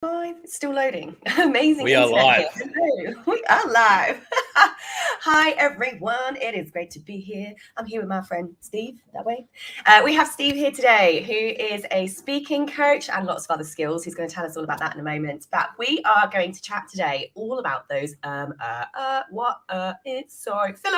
Live. It's still loading. Amazing We are internet live. here. Hello. We are live. Hi, everyone. It is great to be here. I'm here with my friend Steve, that way. We have Steve here today, who is a speaking coach and lots of other skills. He's going to tell us all about that in a moment. But we are going to chat today all about those filler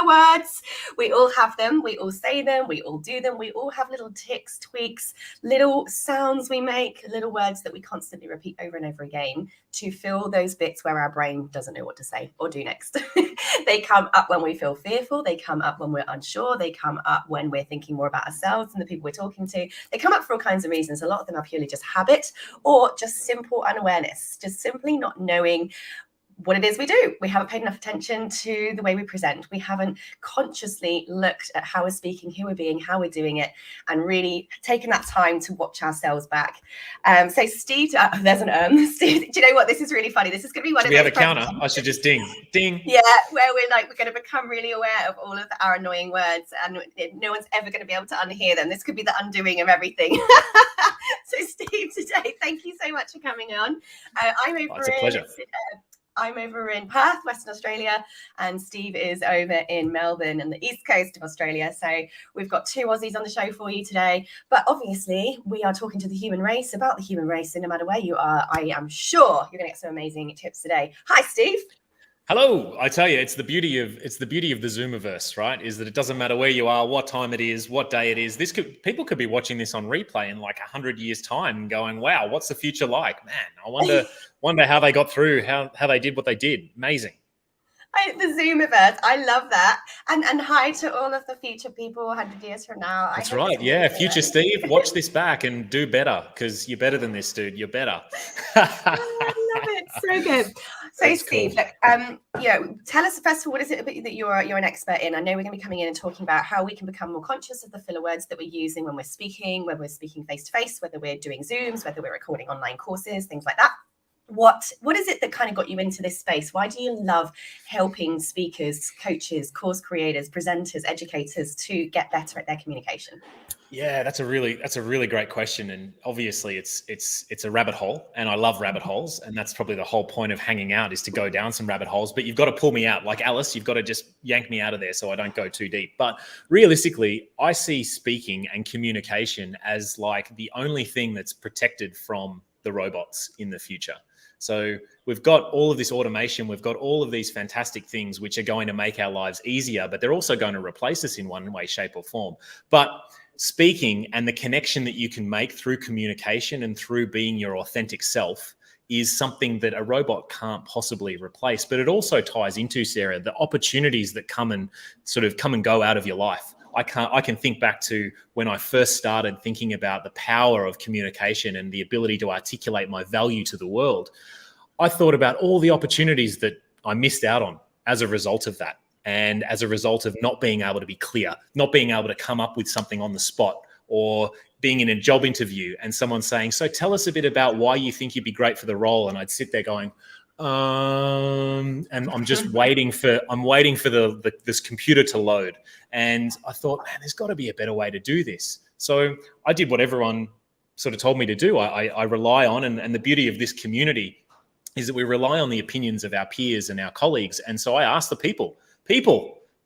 words. We all have them. We all say them. We all do them. We all have little ticks, tweaks, little sounds we make, little words that we constantly repeat over and over again to fill those bits where our brain doesn't know what to say or do next. They come up when we feel fearful. They come up when we're unsure. They come up when we're thinking more about ourselves and the people we're talking to. They come up for all kinds of reasons. A lot of them are purely just habit or just simple unawareness, just simply not knowing what it is we do. We haven't paid enough attention to the way we present. We haven't consciously looked at how we're speaking, who we're being, how we're doing it, and really taken that time to watch ourselves back. So Steve, there's an Steve, do you know what? This is really funny. This is going to be one of We those have a counter. I should just ding. Yeah, where we're going to become really aware of all of our annoying words, and no one's ever going to be able to unhear them. This could be the undoing of everything. So Steve, today, thank you so much for coming on. It's a pleasure. I'm over in Perth, Western Australia, and Steve is over in Melbourne and the east coast of Australia. So we've got two Aussies on the show for you today. But obviously, we are talking to the human race, about the human race. And no matter where you are, I am sure you're going to get some amazing tips today. Hi, Steve. Hello. I tell you, it's the beauty of the Zoomiverse, right? Is that it doesn't matter where you are, what time it is, what day it is. People could be watching this on replay in like 100 years' time and going, "Wow, what's the future like?" Man, I wonder how they got through, how they did what they did. Amazing. The Zoomiverse, I love that. And hi to all of the future people 100 years from now. That's right. Yeah, future Steve, watch this back and do better because you're better than this, dude. You're better. I love it. So good. So that's Steve, cool. Look, tell us first of all, what is it that you're an expert in? I know we're going to be coming in and talking about how we can become more conscious of the filler words that we're using when we're speaking, whether we're speaking face to face, whether we're doing Zooms, whether we're recording online courses, things like that. What is it that kind of got you into this space? Why do you love helping speakers, coaches, course creators, presenters, educators to get better at their communication? Yeah, that's a really great question, and obviously it's a rabbit hole, and I love rabbit holes, and that's probably the whole point of hanging out, is to go down some rabbit holes. But you've got to pull me out, like Alice. You've got to just yank me out of there so I don't go too deep. But realistically, I see speaking and communication as like the only thing that's protected from the robots in the future. So we've got all of this automation, we've got all of these fantastic things which are going to make our lives easier, but they're also going to replace us in one way, shape, or form. But speaking and the connection that you can make through communication and through being your authentic self is something that a robot can't possibly replace. But it also ties into, Sarah, the opportunities that come and go out of your life. I can think back to when I first started thinking about the power of communication and the ability to articulate my value to the world. I thought about all the opportunities that I missed out on as a result of that. And as a result of not being able to be clear, not being able to come up with something on the spot, or being in a job interview and someone saying, "So tell us a bit about why you think you'd be great for the role." And I'd sit there going, and I'm just waiting for this computer to load. And I thought, man, there's got to be a better way to do this. So I did what everyone sort of told me to do. I rely on, and the beauty of this community is that we rely on the opinions of our peers and our colleagues. And so I asked the people,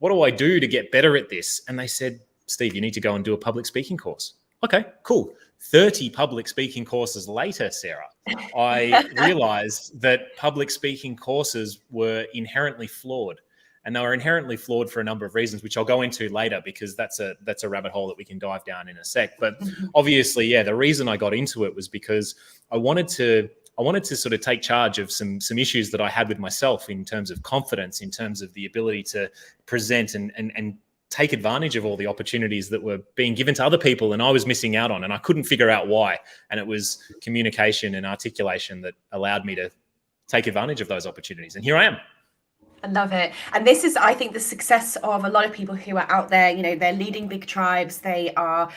what do I do to get better at this? And they said, "Steve, you need to go and do a public speaking course." Okay, cool. 30 public speaking courses later, Sarah, I realized that public speaking courses were inherently flawed. And they were inherently flawed for a number of reasons, which I'll go into later, because that's a rabbit hole that we can dive down in a sec. But obviously, yeah, the reason I got into it was because I wanted to sort of take charge of some issues that I had with myself in terms of confidence, in terms of the ability to present and take advantage of all the opportunities that were being given to other people and I was missing out on, and I couldn't figure out why. And it was communication and articulation that allowed me to take advantage of those opportunities. And here I am. I love it. And this is, I think, the success of a lot of people who are out there. They're leading big tribes. They are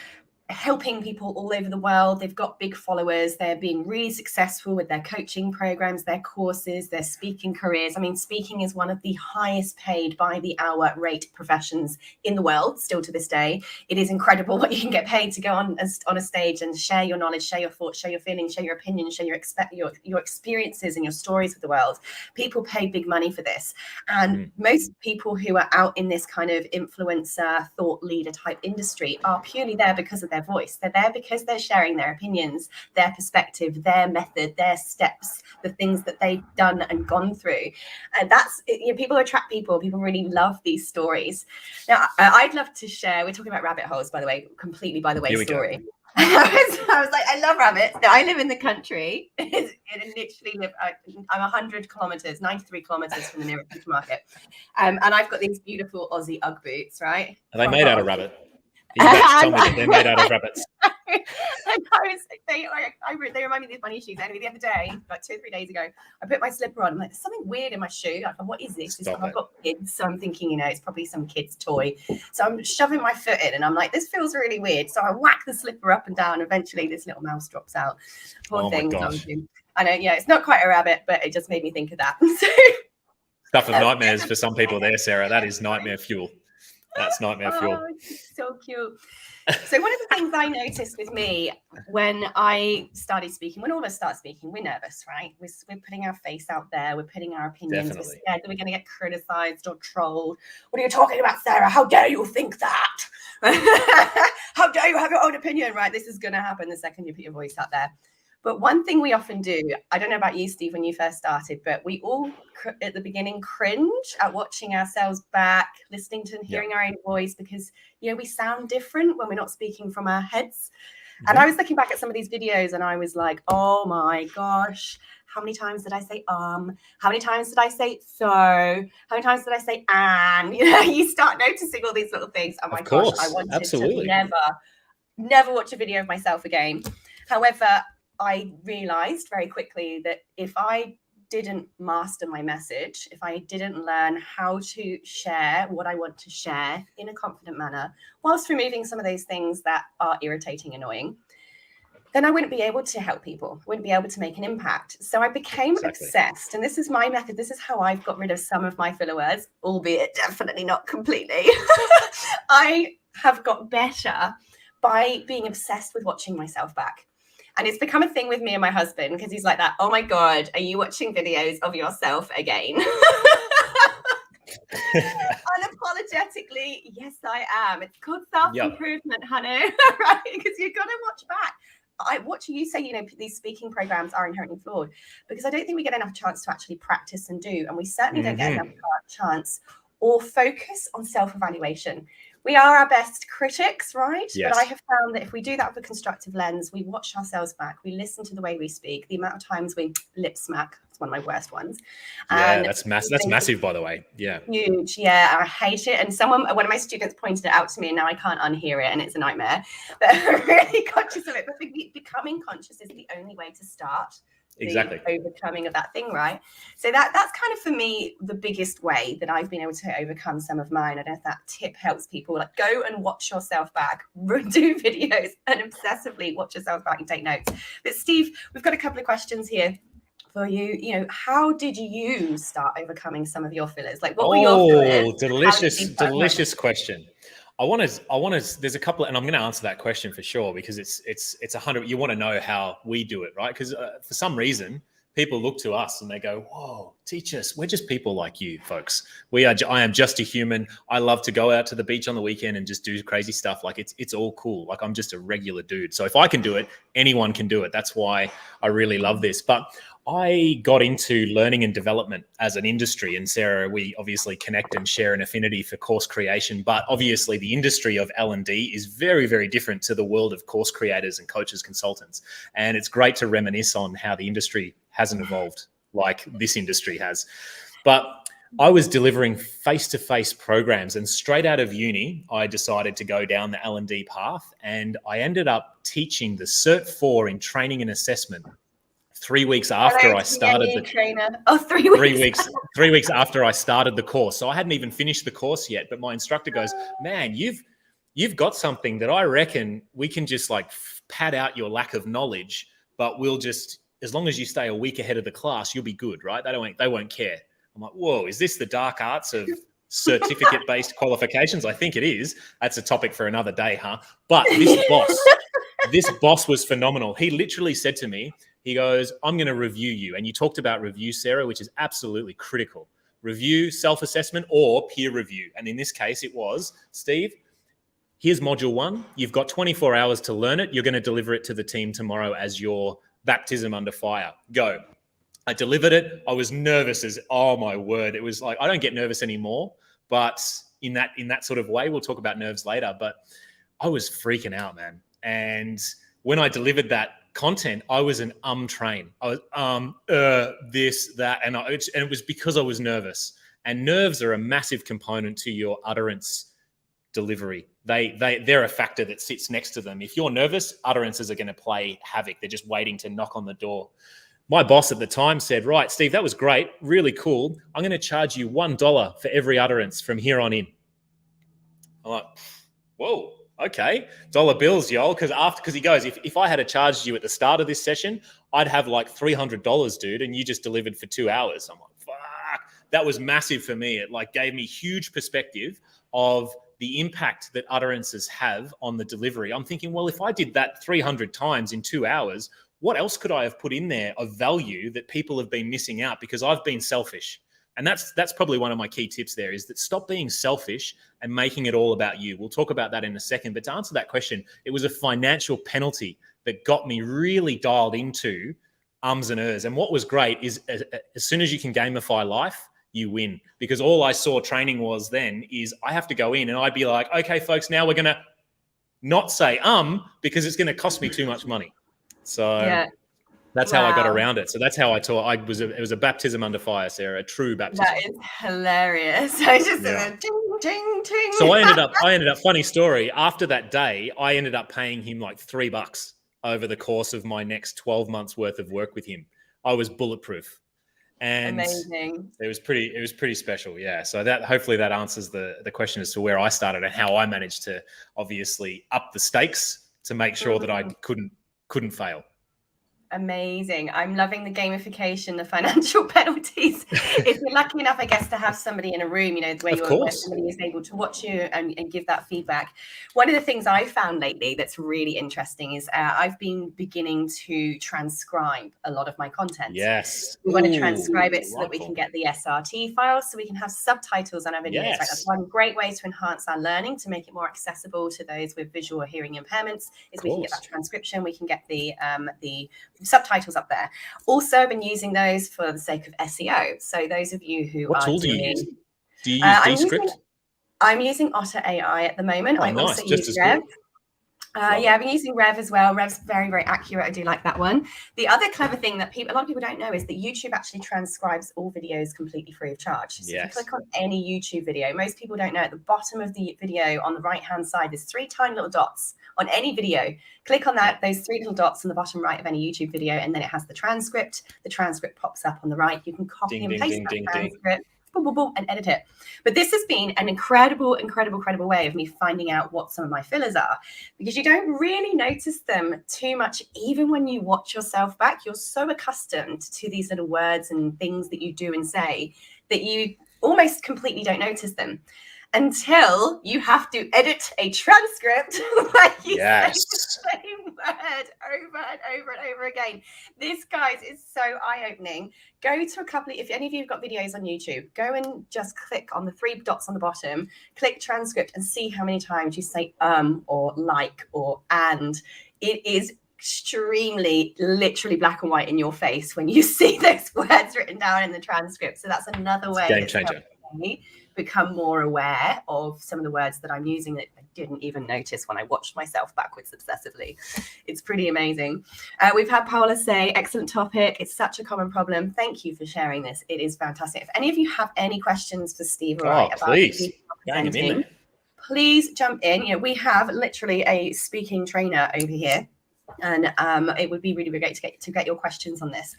helping people all over the world. They've got big followers. They're being really successful with their coaching programs, their courses, their speaking careers. I mean, speaking is one of the highest paid by the hour rate professions in the world, still to this day. It is incredible what you can get paid to go on a stage and share your knowledge, share your thoughts, share your feelings, share your opinions, share your experiences and your stories with the world. People pay big money for this. And most people who are out in this kind of influencer, thought leader type industry are purely there because of their voice. They're there because they're sharing their opinions, their perspective, their method, their steps, the things that they've done and gone through. And that's, people attract people. People really love these stories. Now, I'd love to share, we're talking about rabbit holes, by the way, completely by the way story. I was like, I love rabbits. Now, I live in the country. I'm 100 kilometers, 93 kilometers from the nearest supermarket. And I've got these beautiful Aussie Ugg boots, right? Are they made out of rabbit? You tell me that they're made out of rabbits. They remind me of these bunny shoes. Anyway, the other day, like 2 or 3 days ago, I put my slipper on. I'm like, there's something weird in my shoe. Like, what is this? I've got kids, so I'm thinking, it's probably some kid's toy. So I'm shoving my foot in, and I'm like, this feels really weird. So I whack the slipper up and down. Eventually, this little mouse drops out. Poor thing. My gosh. I know, it's not quite a rabbit, but it just made me think of that. Stuff of nightmares for some people there, Sarah. That is nightmare fuel. That's nightmare fuel. So cute. So one of the things I noticed with me when I started speaking, when all of us start speaking, we're nervous, right? We're putting our face out there. We're putting our opinions. Definitely. We're scared that we're going to get criticized or trolled. What are you talking about, Sarah? How dare you think that? How dare you have your own opinion, right? This is going to happen the second you put your voice out there. But one thing we often do, I don't know about you, Steve, when you first started, but we all at the beginning cringe at watching ourselves back, listening to and hearing our own voice, because, we sound different when we're not speaking from our heads. And I was looking back at some of these videos and I was like, oh my gosh, how many times did I say how many times did I say so, how many times did I say and? You start noticing all these little things. Oh my gosh, I wanted to never watch a video of myself again. However, I realized very quickly that if I didn't master my message, if I didn't learn how to share what I want to share in a confident manner, whilst removing some of those things that are irritating, annoying, then I wouldn't be able to help people, wouldn't be able to make an impact. So I became obsessed. And this is my method. This is how I've got rid of some of my filler words, albeit definitely not completely. I have got better by being obsessed with watching myself back. And it's become a thing with me and my husband, because he's like that. Oh my God, are you watching videos of yourself again? Unapologetically, yes, I am. It's called self-improvement, honey, right? Because you've got to watch back. Watching you say, these speaking programs are inherently flawed, because I don't think we get enough chance to actually practice and do. And we certainly don't get enough chance or focus on self-evaluation. We are our best critics, right? Yes. But I have found that if we do that with a constructive lens, we watch ourselves back, we listen to the way we speak, the amount of times we lip smack, it's one of my worst ones. Yeah, that's massive. That's massive, by the way. Yeah. Huge. Yeah, I hate it. And one of my students pointed it out to me, and now I can't unhear it, and it's a nightmare. But I'm really conscious of it. But becoming conscious is the only way to start. The overcoming of that thing, right? So that's kind of, for me, the biggest way that I've been able to overcome some of mine. I don't know if that tip helps people. Like, go and watch yourself back, do videos, and obsessively watch yourself back and take notes. But Steve, we've got a couple of questions here for you. How did you start overcoming some of your fillers? Like, what were your fillers? delicious question. I want to, there's a couple, and I'm going to answer that question for sure, because it's 100, you want to know how we do it, right? Because for some reason, people look to us and they go, whoa, teach us. We're just people like you folks. I am just a human. I love to go out to the beach on the weekend and just do crazy stuff. Like it's all cool. Like I'm just a regular dude. So if I can do it, anyone can do it. That's why I really love this. But I got into learning and development as an industry, and Sarah, we obviously connect and share an affinity for course creation, but obviously the industry of L&D is very, very different to the world of course creators and coaches, consultants. And it's great to reminisce on how the industry hasn't evolved like this industry has. But I was delivering face-to-face programs, and straight out of uni, I decided to go down the L&D path, and I ended up teaching the Cert 4 in training and assessment 3 weeks after I started the trainer. Oh, 3 weeks. 3 weeks after I started the course. So I hadn't even finished the course yet, but my instructor goes, man, you've you've got something that I reckon we can just like pad out your lack of knowledge, but we'll just, as long as you stay a week ahead of the class, you'll be good, right? They won't care. I'm like, whoa, is this the dark arts of certificate-based qualifications? I think it is. That's a topic for another day, huh? But this boss was phenomenal. He literally said to me, he goes, I'm going to review you. And you talked about review, Sarah, which is absolutely critical. Review, self-assessment, or peer review. And in this case, it was, Steve, here's module 1. You've got 24 hours to learn it. You're going to deliver it to the team tomorrow as your baptism under fire. Go. I delivered it. I was nervous as, oh my word. It was like, I don't get nervous anymore, but in that sort of way, we'll talk about nerves later, but I was freaking out, man. And when I delivered that content, I was an train. I was this, that, and it was because I was nervous. And nerves are a massive component to your utterance delivery. They're a factor that sits next to them. If you're nervous, utterances are going to play havoc. They're just waiting to knock on the door. My boss at the time said, right, Steve, that was great, really cool. I'm going to charge you $1 for every utterance from here on in. I'm like, whoa, okay, dollar bills, y'all. Because he goes, if I had charged you at the start of this session, I'd have like $300, dude, and you just delivered for 2 hours. I'm like, fuck. That was massive for me. It like gave me huge perspective of the impact that utterances have on the delivery. I'm thinking, well, if I did that 300 times in 2 hours, what else could I have put in there of value that people have been missing out because I've been selfish? And that's probably one of my key tips there, is that stop being selfish and making it all about you. We'll talk about that in a second. But to answer that question, it was a financial penalty that got me really dialed into ums and ers. And what was great is as soon as you can gamify life, you win. Because all I saw training was then is I have to go in and I'd be like, okay, folks, now we're going to not say because it's going to cost me too much money. So that's how I got around it. So that's how I taught. It was a baptism under fire, Sarah, a true baptism. That is hilarious. I just ding, ding, ding. So I ended up, funny story, after that day, I ended up paying him like $3 over the course of my next 12 months worth of work with him. I was bulletproof. And amazing. It was pretty special. Yeah. So that, hopefully that answers the question as to where I started and how I managed to obviously up the stakes to make sure that I couldn't fail. Amazing. I'm loving the gamification, the financial penalties. If you're lucky enough, I guess, to have somebody in a room, where somebody is able to watch you and give that feedback. One of the things I've found lately that's really interesting is I've been beginning to transcribe a lot of my content. Yes. We want to transcribe it so that we can get the SRT files, so we can have subtitles on our videos. Yes. Right? That's one great way to enhance our learning, to make it more accessible to those with visual or hearing impairments, is we can get that transcription, we can get the subtitles up there. Also, I've been using those for the sake of SEO. So those of you who what tool do you use? Do you use Descript? I'm using Otter AI at the moment. I nice. also use Rev. I've been using Rev as well. Rev's very, very accurate. I do like that one. The other clever thing that a lot of people don't know is that YouTube actually transcribes all videos completely free of charge. So if you click on any YouTube video, most people don't know, at the bottom of the video on the right-hand side, there's 3 tiny little dots on any video. Click on those 3 little dots on the bottom right of any YouTube video, and then it has the transcript. The transcript pops up on the right. You can copy and paste that transcript. Boom, boom, boom, and edit it. But this has been an incredible way of me finding out what some of my fillers are, because you don't really notice them too much. Even when you watch yourself back, you're so accustomed to these little words and things that you do and say that you almost completely don't notice them until you have to edit a transcript where you say the same word over and over and over again. This, guys, is so eye-opening. Go to if any of you have got videos on YouTube, go and just click on the 3 dots on the bottom, click transcript, and see how many times you say or like or and. It is extremely literally black and white in your face when you see those words written down in the transcript. So that's another way. Game changer. Become more aware of some of the words that I'm using that I didn't even notice when I watched myself backwards obsessively. It's pretty amazing. We've had Paola say, excellent topic. It's such a common problem. Thank you for sharing this. It is fantastic. If any of you have any questions for Steve or I about presenting, please jump in. We have literally a speaking trainer over here, and it would be really, really great to get your questions on this.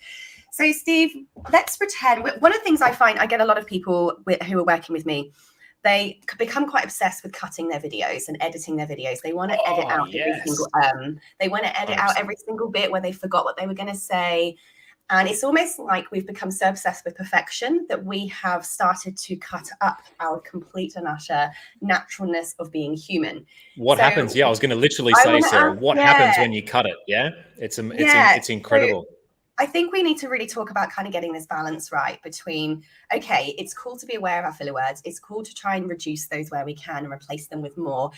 So, Steve, let's pretend. One of the things I find, I get a lot of people who are working with me, they become quite obsessed with cutting their videos and editing their videos. They want to edit out every single they want to edit 100%. Out every single bit where they forgot what they were going to say. And it's almost like we've become so obsessed with perfection that we have started to cut up our complete and utter naturalness of being human. What happens? Yeah, I was going to literally say, Sarah, what happens when you cut it? Yeah, it's incredible. So I think we need to really talk about kind of getting this balance right between, okay, it's cool to be aware of our filler words. It's cool to try and reduce those where we can and replace them with more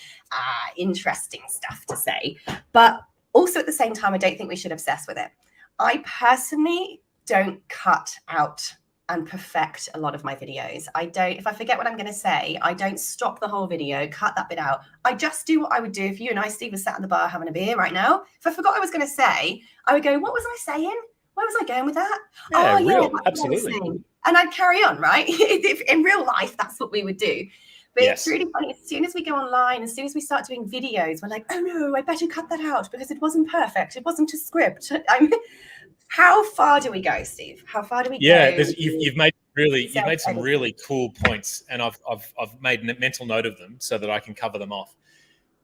interesting stuff to say. But also at the same time, I don't think we should obsess with it. I personally don't cut out and perfect a lot of my videos. If I forget what I'm going to say, I don't stop the whole video, cut that bit out. I just do what I would do if you and I, Steve, were sat in the bar having a beer right now. If I forgot what I was going to say, I would go, what was I saying? Where was I going with that? Yeah, absolutely. And I'd carry on, right? In real life, that's what we would do. But It's really funny. As soon as we go online, as soon as we start doing videos, we're like, oh no, I better cut that out because it wasn't perfect. It wasn't a script. How far do we go, Steve? How far do we go? Yeah, you've made some really cool points, and I've made a mental note of them so that I can cover them off.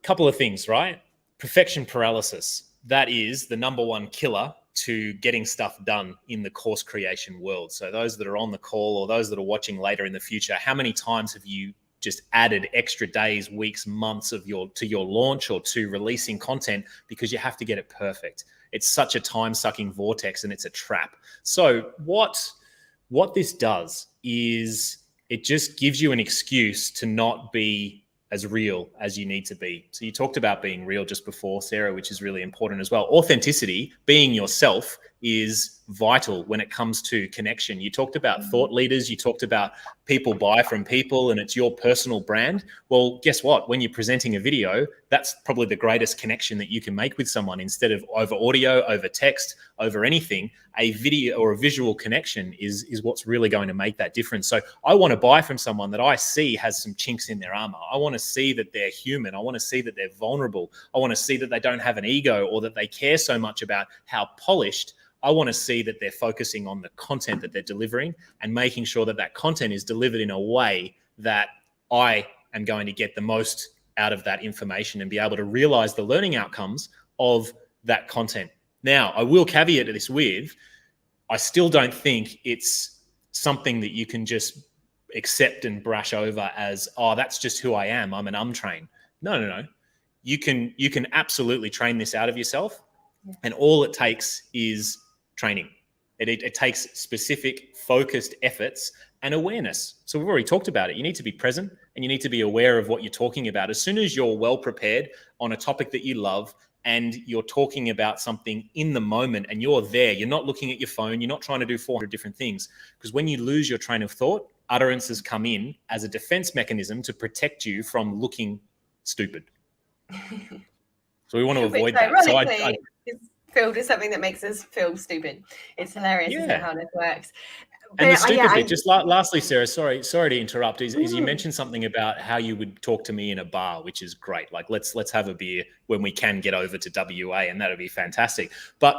Couple of things, right? Perfection paralysis. That is the number one killer to getting stuff done in the course creation world. So those that are on the call or those that are watching later in the future, how many times have you just added extra days, weeks, months to your launch or to releasing content because you have to get it perfect? It's such a time-sucking vortex and it's a trap. So what this does is it just gives you an excuse to not be as real as you need to be. So you talked about being real just before, Sarah, which is really important as well. Authenticity, being yourself, is vital when it comes to connection. You talked about thought leaders, you talked about people buy from people and it's your personal brand. Well, guess what? When you're presenting a video, that's probably the greatest connection that you can make with someone. Instead of over audio, over text, over anything, a video or a visual connection is what's really going to make that difference. So I want to buy from someone that I see has some chinks in their armor. I want to see that they're human. I want to see that they're vulnerable. I want to see that they don't have an ego or that they care so much about how polished. I want to see that they're focusing on the content that they're delivering and making sure that that content is delivered in a way that I am going to get the most out of that information and be able to realize the learning outcomes of that content. Now, I will caveat this with, I still don't think it's something that you can just accept and brush over as, oh, that's just who I am. I'm an train. No. You can absolutely train this out of yourself. And all it takes is training. It takes specific, focused efforts and awareness. So we've already talked about it. You need to be present and you need to be aware of what you're talking about. As soon as you're well prepared on a topic that you love and you're talking about something in the moment and you're there, you're not looking at your phone, you're not trying to do 400 different things. Because when you lose your train of thought, utterances come in as a defense mechanism to protect you from looking stupid. So we want to avoid that. So it's filled with something that makes us feel stupid. It's hilarious, isn't it, how this works? And the stupid bit, just lastly, Sarah, sorry to interrupt, is you mentioned something about how you would talk to me in a bar, which is great. Like, let's have a beer when we can get over to WA, and that'll be fantastic. But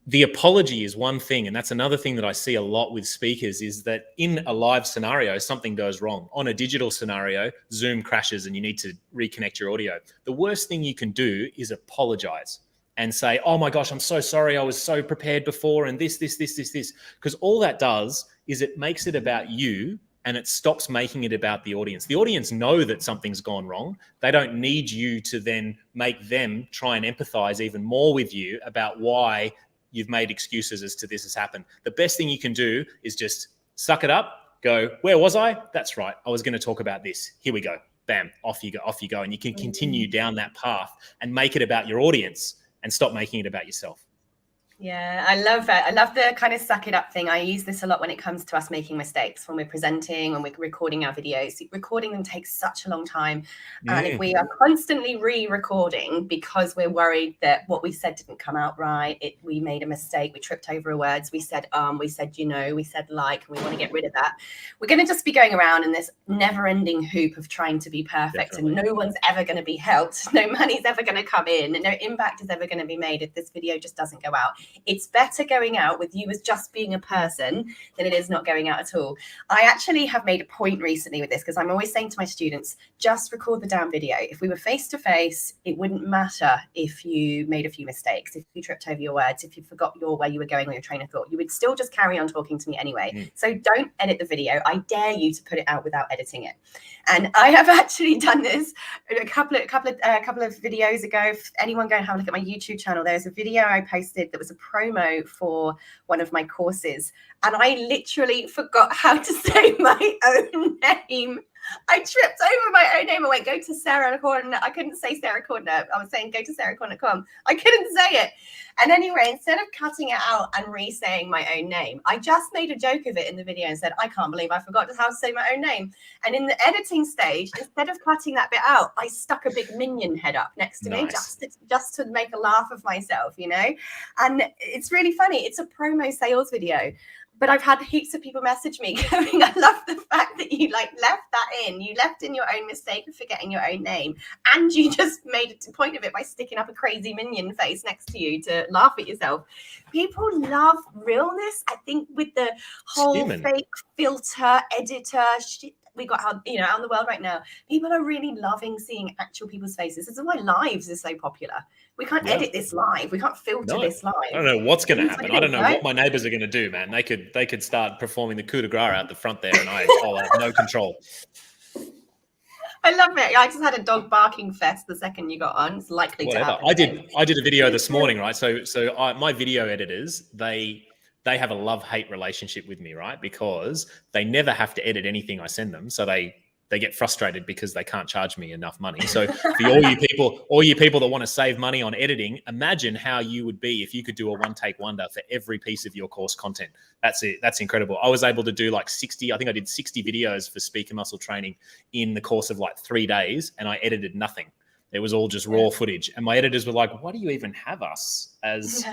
the apology is one thing, and that's another thing that I see a lot with speakers, is that in a live scenario, something goes wrong. On a digital scenario, Zoom crashes and you need to reconnect your audio. The worst thing you can do is apologize and say, oh my gosh, I'm so sorry. I was so prepared before and this. Because all that does is it makes it about you and it stops making it about the audience. The audience know that something's gone wrong. They don't need you to then make them try and empathize even more with you about why you've made excuses as to this has happened. The best thing you can do is just suck it up, go, where was I? That's right. I was going to talk about this. Here we go. Bam, off you go. And you can continue down that path and make it about your audience and stop making it about yourself. Yeah, I love that. I love the kind of suck it up thing. I use this a lot when it comes to us making mistakes, when we're presenting, when we're recording our videos. Recording them takes such a long time. And if we are constantly re-recording because we're worried that what we said didn't come out right, we made a mistake, we tripped over words, we said, we said, we said like, and we want to get rid of that. We're going to just be going around in this never-ending hoop of trying to be perfect. Definitely. And no one's ever going to be helped. No money's ever going to come in. And no impact is ever going to be made if this video just doesn't go out. It's better going out with you as just being a person than it is not going out at all. I actually have made a point recently with this, because I'm always saying to my students, just record the damn video. If we were face to face, it wouldn't matter if you made a few mistakes, if you tripped over your words, if you forgot where you were going or your train of thought, you would still just carry on talking to me anyway. So don't edit the video. I dare you to put it out without editing it. And I have actually done this a couple of videos ago. If anyone go and have a look at my YouTube channel, there's a video I posted that was a promo for one of my courses, and I literally forgot how to say my own name. I tripped over my own name. I went, go to Sarah Corner. I couldn't say Sarah Corner. I was saying go to sarahcorner.com. I couldn't say it. And anyway, instead of cutting it out and re-saying my own name, I just made a joke of it in the video and said, I can't believe I forgot how to say my own name. And in the editing stage, instead of cutting that bit out, I stuck a big minion head up next to me just to make a laugh of myself, you know? And it's really funny. It's a promo sales video. But I've had heaps of people message me going, I love the fact that you left that in. You left in your own mistake of forgetting your own name. And you just made a point of it by sticking up a crazy minion face next to you to laugh at yourself. People love realness. I think with the whole fake filter, editor shit we got out in the world right now, people are really loving seeing actual people's faces. This is why lives are so popular. We can't edit this live. We can't filter this live. I don't know what's going to happen. I don't know what my neighbors are going to do, man. They could start performing the coup de grace out the front there, and I'll have no control. I love it. I just had a dog barking fest the second you got on. It's likely to happen. I did a video this morning, right? So my video editors, they have a love-hate relationship with me, right? Because they never have to edit anything I send them. So they get frustrated because they can't charge me enough money. So for all you people that want to save money on editing, imagine how you would be if you could do a one-take wonder for every piece of your course content. That's it. That's incredible. I was able to do like 60, I think I did 60 videos for speaker muscle training in the course of like 3 days, and I edited nothing. It was all just raw footage. And my editors were like, why do you even have us as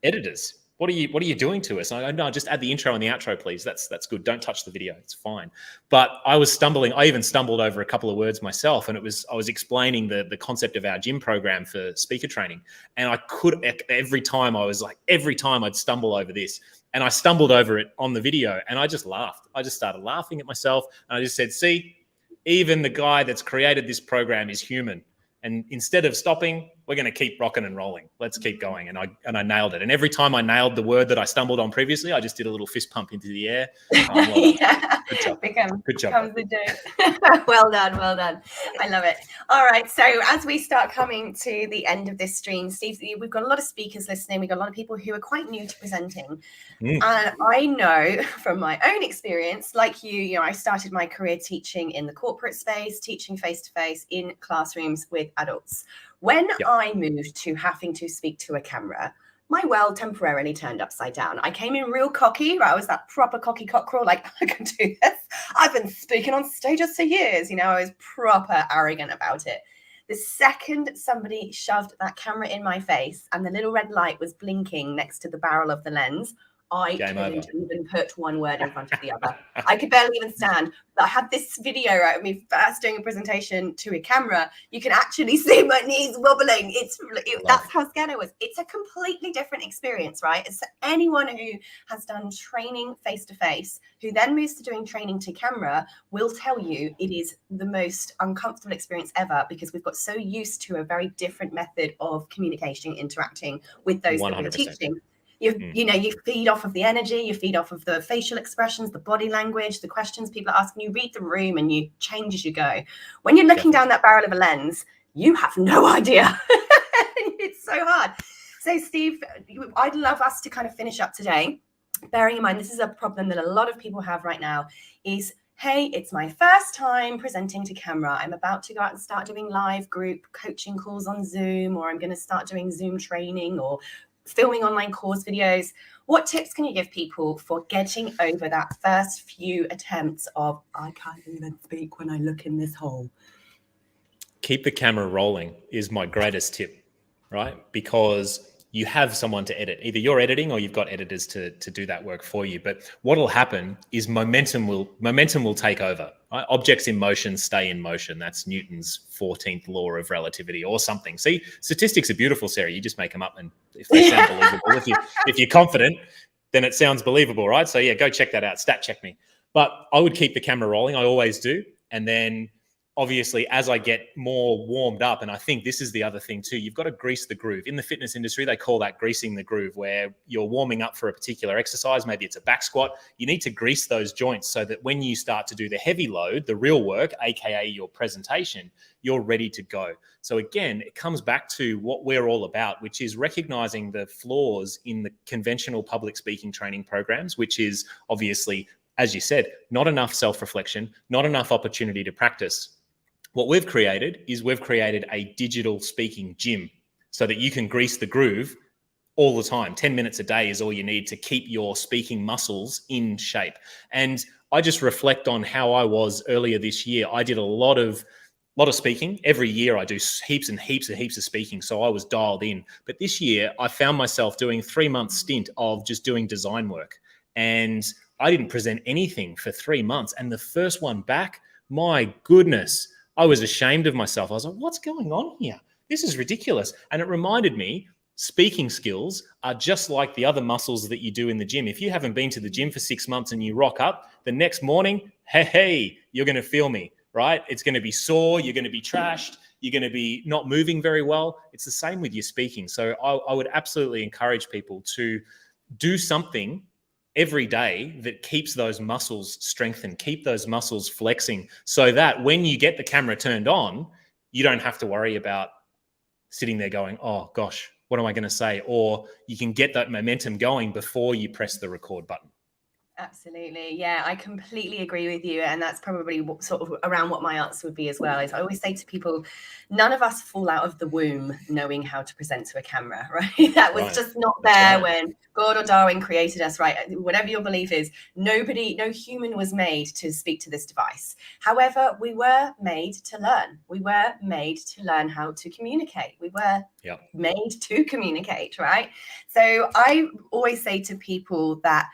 editors? What are you doing to us? And I go, no, just add the intro and the outro, please. That's good. Don't touch the video. It's fine. But I was stumbling. I even stumbled over a couple of words myself. And I was explaining the concept of our gym program for speaker training. And I could, every time I'd stumble over this. And I stumbled over it on the video, and I just laughed. I just started laughing at myself. And I just said, see, even the guy that's created this program is human. And instead of stopping, we're going to keep rocking and rolling. Let's keep going. And I nailed it. And every time I nailed the word that I stumbled on previously, I just did a little fist pump into the air. Good job. Good job. Well done. I love it. All right. So as we start coming to the end of this stream, Steve, we've got a lot of speakers listening. We've got a lot of people who are quite new to presenting. And I know from my own experience, like you, I started my career teaching in the corporate space, teaching face-to-face in classrooms with adults. When I moved to having to speak to a camera, my world temporarily turned upside down. I came in real cocky, right? I was that proper cocky cockerel, like, I can do this. I've been speaking on stages for years. I was proper arrogant about it. The second somebody shoved that camera in my face and the little red light was blinking next to the barrel of the lens, I couldn't even put one word in front of the other. I could barely even stand. But I had this video of me first doing a presentation to a camera. You can actually see my knees wobbling. That's how scared I was. It's a completely different experience, right? It's anyone who has done training face-to-face, who then moves to doing training to camera, will tell you it is the most uncomfortable experience ever, because we've got so used to a very different method of communication, interacting with those 100%. That we're teaching. You feed off of the energy, you feed off of the facial expressions, the body language, the questions people are asking, you read the room and you change as you go. When you're looking down that barrel of a lens, you have no idea. It's so hard. So Steve, I'd love us to kind of finish up today, bearing in mind this is a problem that a lot of people have right now, is hey, it's my first time presenting to camera. I'm about to go out and start doing live group coaching calls on Zoom, or I'm going to start doing Zoom training or filming online course videos. What tips can you give people for getting over that first few attempts of, I can't even speak when I look in this hole? Keep the camera rolling is my greatest tip, right? Because you have someone to edit. Either you're editing or you've got editors to do that work for you. But what will happen is momentum will take over. Right? Objects in motion stay in motion. That's Newton's 14th law of relativity or something. See, statistics are beautiful, Sarah. You just make them up, and if they sound believable, if you're confident, then it sounds believable, right? So yeah, go check that out. Stat check me. But I would keep the camera rolling. I always do. And then obviously, as I get more warmed up, and I think this is the other thing too, you've got to grease the groove. In the fitness industry, they call that greasing the groove, where you're warming up for a particular exercise. Maybe it's a back squat. You need to grease those joints so that when you start to do the heavy load, the real work, AKA your presentation, you're ready to go. So again, it comes back to what we're all about, which is recognizing the flaws in the conventional public speaking training programs, which is obviously, as you said, not enough self-reflection, not enough opportunity to practice. What we've created is we've created a digital speaking gym so that you can grease the groove all the time. 10 minutes a day is all you need to keep your speaking muscles in shape. And I just reflect on how I was earlier this year. I did a lot of speaking. Every year I do heaps and heaps of speaking. So I was dialed in. But this year I found myself doing a 3-month stint of just doing design work. And I didn't present anything for 3 months. And the first one back, my goodness, I was ashamed of myself. I was like, what's going on here? This is ridiculous. And it reminded me, speaking skills are just like the other muscles that you do in the gym. If you haven't been to the gym for 6 months and you rock up, the next morning, hey, you're going to feel me, right? It's going to be sore. You're going to be trashed. You're going to be not moving very well. It's the same with your speaking. So I would absolutely encourage people to do something every day that keeps those muscles strengthened, keep those muscles flexing, so that when you get the camera turned on, you don't have to worry about sitting there going, oh gosh, what am I going to say? Or you can get that momentum going before you press the record button. Absolutely. Yeah, I completely agree with you. And that's probably sort of around what my answer would be as well. Is I always say to people, none of us fall out of the womb knowing how to present to a camera, right? That was just not there when God or Darwin created us, right? Whatever your belief is, no human was made to speak to this device. However, we were made to learn. We were made to learn how to communicate. We were made to communicate, right? So I always say to people that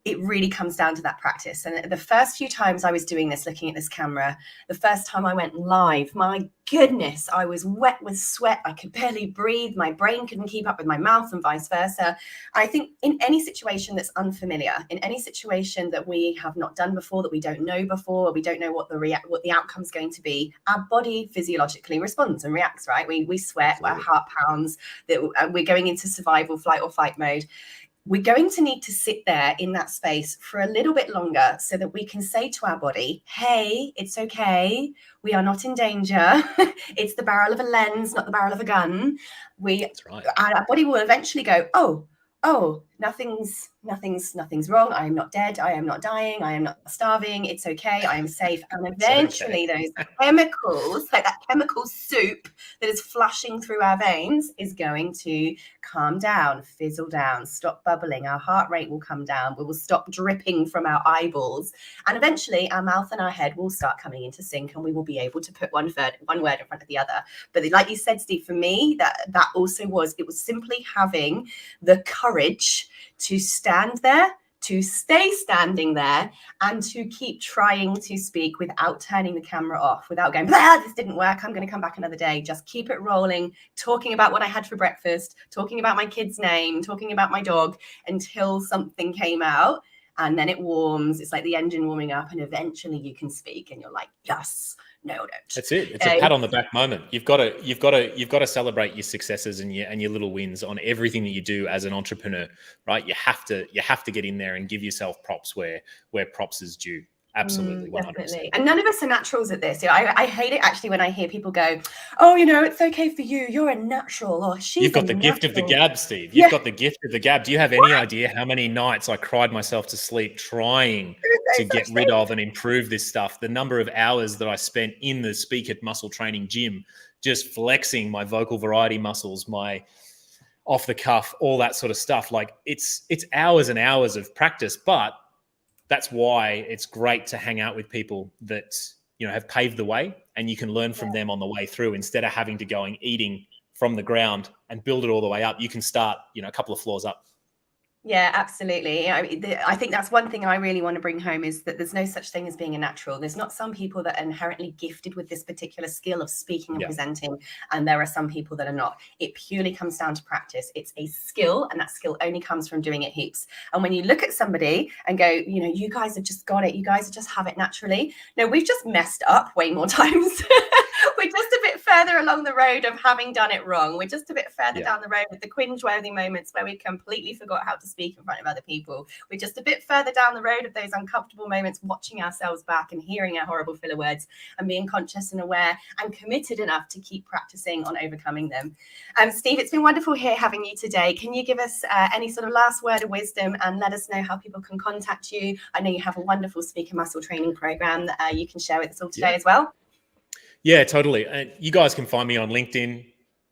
it really comes down to that practice. And the first few times I was doing this, looking at this camera, the first time I went live, my goodness, I was wet with sweat. I could barely breathe. My brain couldn't keep up with my mouth and vice versa. I think in any situation that's unfamiliar, in any situation that we have not done before, that we don't know before, we don't know what the outcome's going to be, our body physiologically responds and reacts, right? We sweat, our heart pounds, that we're going into survival, flight or fight mode. We're going to need to sit there in that space for a little bit longer so that we can say to our body, hey, it's okay. We are not in danger. It's the barrel of a lens, not the barrel of a gun. That's right. Our body will eventually go, oh, nothing's wrong. I am not dead. I am not dying. I am not starving. It's okay. I am safe. And eventually those chemicals, like that chemical soup that is flushing through our veins, is going to calm down, fizzle down, stop bubbling. Our heart rate will come down. We will stop dripping from our eyeballs. And eventually our mouth and our head will start coming into sync, and we will be able to put one word in front of the other. But like you said, Steve, for me, that also was simply having the courage to stand there, to stay standing there, and to keep trying to speak without turning the camera off, without going, this didn't work, I'm going to come back another day. Just keep it rolling, talking about what I had for breakfast, talking about my kid's name, talking about my dog, until something came out. And then it warms. It's like the engine warming up, and eventually you can speak, and you're like, yes, nailed it. That's it. It's a pat on the back moment. You've got to celebrate your successes and your little wins on everything that you do as an entrepreneur, right? You have to get in there and give yourself props where props is due. Absolutely, 100%. Definitely. And none of us are naturals at this. I hate it actually when I hear people go, oh, it's okay for you. You're a natural. Or you've got the gift of the gab, Steve. You've got the gift of the gab. Do you have any idea how many nights I cried myself to sleep trying to get rid of and improve this stuff? The number of hours that I spent in the Speak It muscle training gym, just flexing my vocal variety muscles, my off the cuff, all that sort of stuff. Like it's hours and hours of practice, but that's why it's great to hang out with people that, have paved the way, and you can learn from them on the way through, instead of having to go and eating from the ground and build it all the way up. You can start, a couple of floors up. Yeah, absolutely. I think that's one thing I really want to bring home is that there's no such thing as being a natural. There's not some people that are inherently gifted with this particular skill of speaking and presenting, and there are some people that are not. It purely comes down to practice. It's a skill, and that skill only comes from doing it heaps. And when you look at somebody and go, you guys have just got it. You guys just have it naturally. No, we've just messed up way more times. We're just a bit further along the road of having done it wrong. We're just a bit further down the road with the cringe-worthy moments where we completely forgot how to speak in front of other people. We're just a bit further down the road of those uncomfortable moments, watching ourselves back and hearing our horrible filler words and being conscious and aware and committed enough to keep practicing on overcoming them. Steve, it's been wonderful here having you today. Can you give us any sort of last word of wisdom and let us know how people can contact you? I know you have a wonderful speaker muscle training program that you can share with us all today as well. Yeah, totally. And you guys can find me on LinkedIn.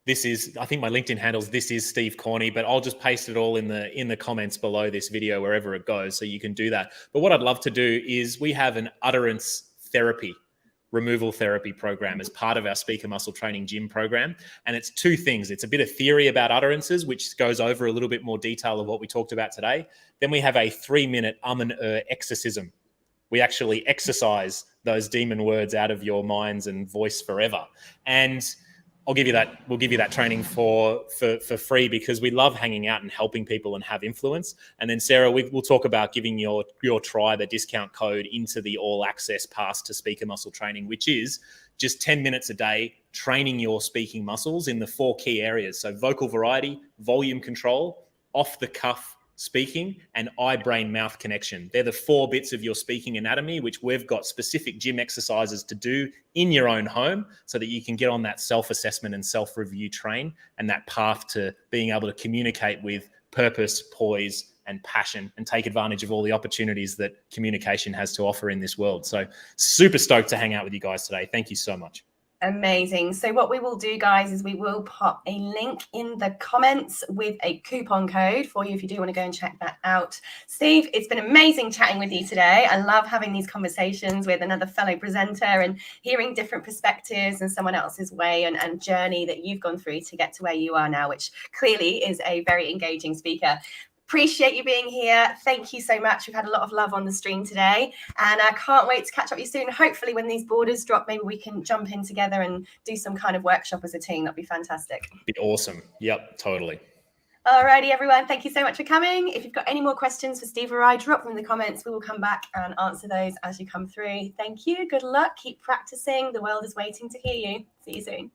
I think my LinkedIn handles, this is Steve Corney, but I'll just paste it all in the comments below this video, wherever it goes. So you can do that. But what I'd love to do is we have an utterance therapy, removal therapy program as part of our speaker muscle training gym program. And it's two things. It's a bit of theory about utterances, which goes over a little bit more detail of what we talked about today. Then we have a 3-minute and exorcism. We actually exercise those demon words out of your minds and voice forever. And we'll give you that training for free because we love hanging out and helping people and have influence. And then Sarah, we'll talk about giving your tribe a discount code into the all access pass to speaker muscle training, which is just 10 minutes a day, training your speaking muscles in the 4 key areas. So vocal variety, volume control, off the cuff speaking, and eye-brain-mouth connection. They're the 4 bits of your speaking anatomy, which we've got specific gym exercises to do in your own home so that you can get on that self-assessment and self-review train and that path to being able to communicate with purpose, poise, and passion and take advantage of all the opportunities that communication has to offer in this world. So super stoked to hang out with you guys today. Thank you so much. Amazing. So what we will do, guys, is we will pop a link in the comments with a coupon code for you if you do want to go and check that out. Steve, it's been amazing chatting with you today. I love having these conversations with another fellow presenter and hearing different perspectives and someone else's way and journey that you've gone through to get to where you are now, which clearly is a very engaging speaker. Appreciate you being here. Thank you so much. We've had a lot of love on the stream today, and I can't wait to catch up with you soon. Hopefully when these borders drop, maybe we can jump in together and do some kind of workshop as a team. That'd be fantastic. Be awesome. Yep, totally. Alrighty, everyone. Thank you so much for coming. If you've got any more questions for Steve or I, drop them in the comments. We will come back and answer those as you come through. Thank you. Good luck. Keep practicing. The world is waiting to hear you. See you soon.